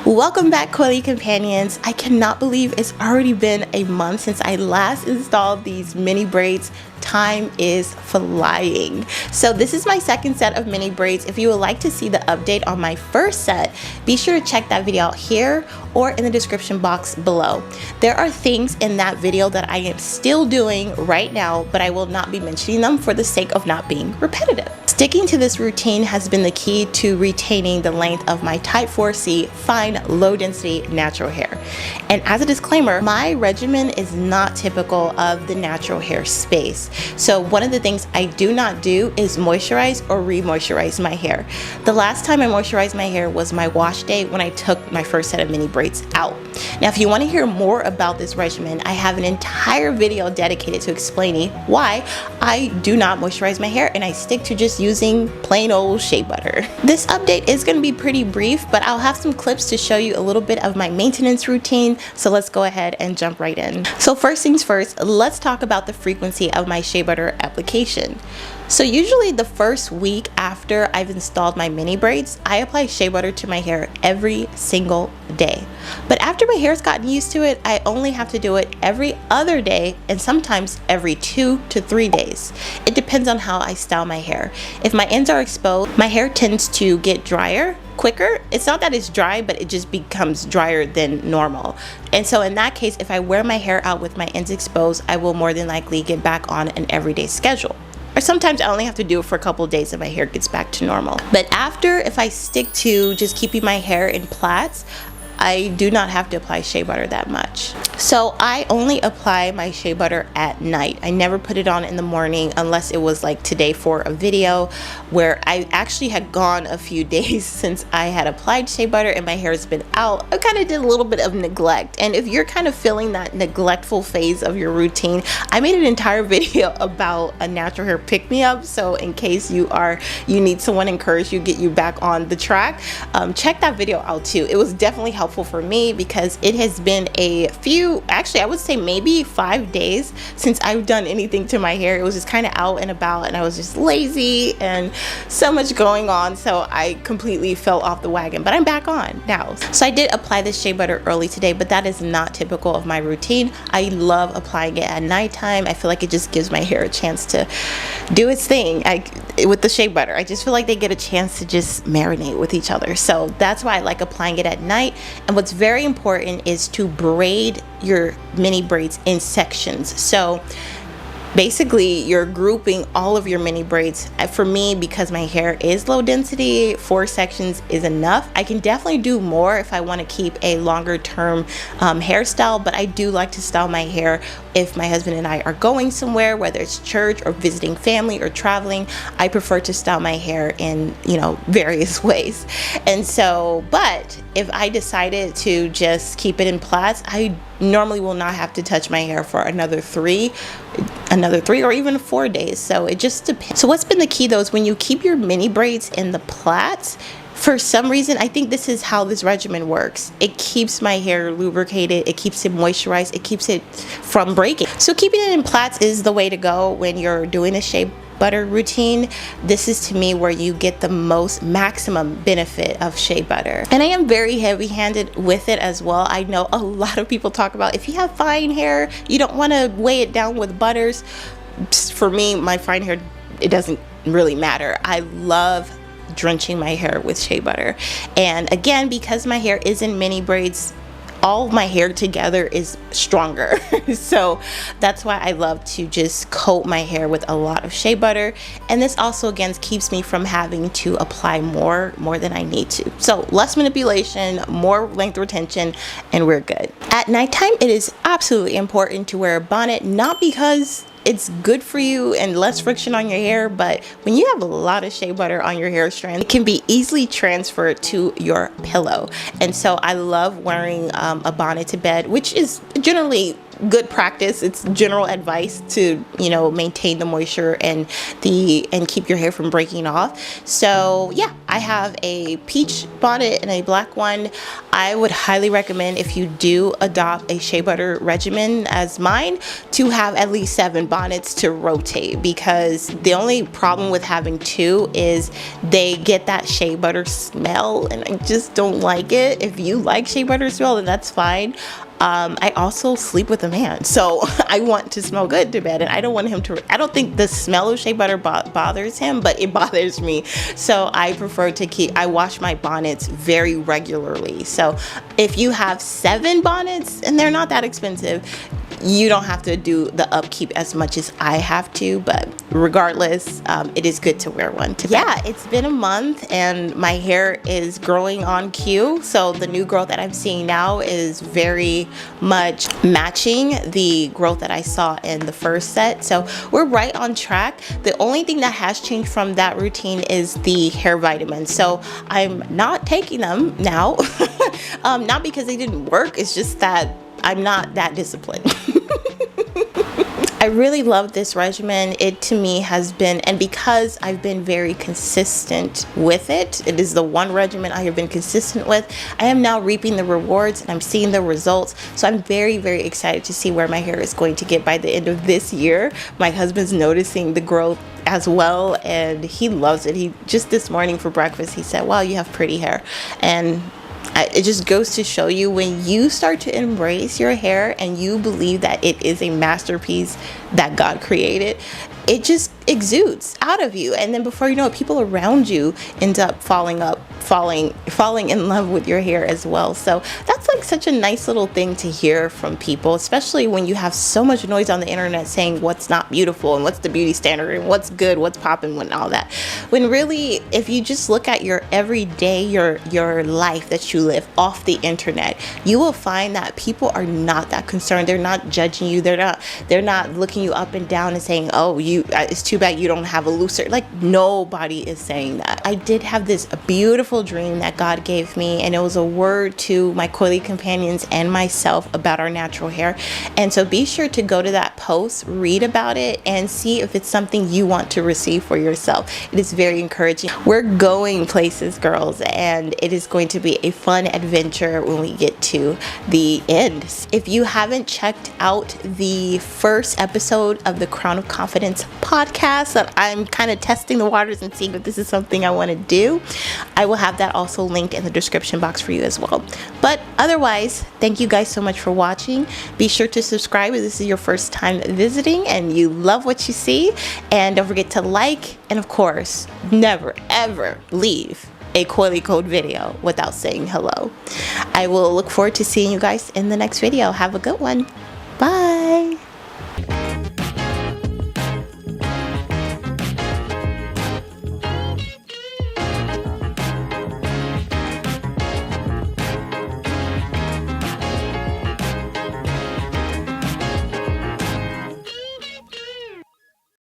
Welcome back, Coily Companions. I cannot believe it's already been a month since I last installed these mini braids. Time is flying. So this is my second set of mini braids. If you would like to see the update on my first set, be sure to check that video out here or in the description box below. There are things in that video that I am still doing right now, but I will not be mentioning them for the sake of not being repetitive. Sticking to this routine has been the key to retaining the length of my type 4C fine low density natural hair. And as a disclaimer, my regimen is not typical of the natural hair space. So one of the things I do not do is moisturize or re-moisturize my hair. The last time I moisturized my hair was my wash day when I took my first set of mini braids out. Now if you want to hear more about this regimen, I have an entire video dedicated to explaining why I do not moisturize my hair and I stick to just using plain old shea butter. This update is going to be pretty brief, but I'll have some clips to show you a little bit of my maintenance routine, so let's go ahead and jump right in. So first things first, let's talk about the frequency of my shea butter application. So usually the first week after I've installed my mini braids, I apply shea butter to my hair every single day. But after my hair's gotten used to it, I only have to do it every other day and sometimes every 2 to 3 days. It depends on how I style my hair. If my ends are exposed, my hair tends to get drier quicker. It's not that it's dry, but it just becomes drier than normal. And so in that case, if I wear my hair out with my ends exposed, I will more than likely get back on an everyday schedule. Or sometimes I only have to do it for a couple of days and my hair gets back to normal. But after, if I stick to just keeping my hair in plaits, I do not have to apply shea butter that much. So I only apply my shea butter at night. I never put it on in the morning unless it was like today for a video where I actually had gone a few days since I had applied shea butter and my hair has been out. I kind of did a little bit of neglect. And if you're kind of feeling that neglectful phase of your routine, I made an entire video about a natural hair pick-me-up. So in case you need someone to encourage you, get you back on the track, check that video out too. It was definitely helpful for me because it has been a few, actually I would say maybe 5 days since I've done anything to my hair. It was just kind of out and about and I was just lazy and so much going on, so I completely fell off the wagon, but I'm back on now. So I did apply this shea butter early today, but that is not typical of my routine. I love applying it at nighttime. I feel like it just gives my hair a chance to do its thing. With the shea butter, I just feel like they get a chance to just marinate with each other. So that's why I like applying it at night. And what's very important is to braid your mini braids in sections. So basically you're grouping all of your mini braids. For me, because my hair is low density, 4 sections is enough. I can definitely do more if I want to keep a longer term hairstyle, but I do like to style my hair if my husband and I are going somewhere, whether it's church or visiting family or traveling. I prefer to style my hair in, various ways. And so, but if I decided to just keep it in plaits, I normally will not have to touch my hair for another three or even 4 days. So it just depends. So what's been the key though is when you keep your mini braids in the plaits, for some reason, I think this is how this regimen works. It keeps my hair lubricated, it keeps it moisturized, it keeps it from breaking. So keeping it in plaits is the way to go when you're doing a shea butter routine. This is to me where you get the most maximum benefit of shea butter. And I am very heavy-handed with it as well. I know a lot of people talk about if you have fine hair, you don't want to weigh it down with butters. For me, my fine hair, it doesn't really matter. I love drenching my hair with shea butter. And again, because my hair is in mini braids, all of my hair together is stronger. So that's why I love to just coat my hair with a lot of shea butter. And this also again keeps me from having to apply more than I need to. So less manipulation, more length retention, and we're good. At nighttime, it is absolutely important to wear a bonnet, not because it's good for you and less friction on your hair, but when you have a lot of shea butter on your hair strand, it can be easily transferred to your pillow. And so I love wearing a bonnet to bed, which is generally good practice. It's general advice to, you know, maintain the moisture and keep your hair from breaking off. So yeah, I have a peach bonnet and a black one. I would highly recommend, if you do adopt a shea butter regimen as mine, to have at least 7 bonnets to rotate, because the only problem with having 2 is they get that shea butter smell, and I just don't like it. If you like shea butter smell, then that's fine. I also sleep with a man, so I want to smell good to bed, and I don't want him to, I don't think the smell of shea butter bothers him, but it bothers me. So I prefer to I wash my bonnets very regularly. So if you have 7 bonnets, and they're not that expensive, you don't have to do the upkeep as much as I have to, but regardless, it is good to wear one. Yeah, it's been a month and my hair is growing on cue. So the new growth that I'm seeing now is very much matching the growth that I saw in the first set. So we're right on track. The only thing that has changed from that routine is the hair vitamins. So I'm not taking them now, not because they didn't work, it's just that I'm not that disciplined. I really love this regimen. It to me has been, and because I've been very consistent with it, it is the one regimen I have been consistent with, I am now reaping the rewards and I'm seeing the results. So I'm very, very excited to see where my hair is going to get by the end of this year. My husband's noticing the growth as well, and he loves it. He just this morning for breakfast, he said, "Wow, you have pretty hair." And it just goes to show you, when you start to embrace your hair and you believe that it is a masterpiece that God created, it just exudes out of you, and then before you know it, people around you end up falling in love with your hair as well. So that's like such a nice little thing to hear from people, especially when you have so much noise on the internet saying what's not beautiful and what's the beauty standard and what's good, what's popping, and all that, when really, if you just look at your everyday, your life that you live off the internet, you will find that people are not that concerned. They're not judging you. They're not looking you up and down and saying, "Oh, it's too bad you don't have a looser." Like, nobody is saying that. I did have this beautiful dream that God gave me, and it was a word to my Coily Companions and myself about our natural hair. And so be sure to go to that post, read about it, and see if it's something you want to receive for yourself. It is very encouraging. We're going places, girls, and it is going to be a fun adventure when we get to the end. If you haven't checked out the first episode of the Crown of Confidence podcast, that I'm kind of testing the waters and seeing if this is something I want to do, I will have that also linked in the description box for you as well. But otherwise, thank you guys so much for watching. Be sure to subscribe if this is your first time visiting and you love what you see, and don't forget to like, and of course, never ever leave a Coily Code video without saying hello. I will look forward to seeing you guys in the next video. Have a good one. Bye.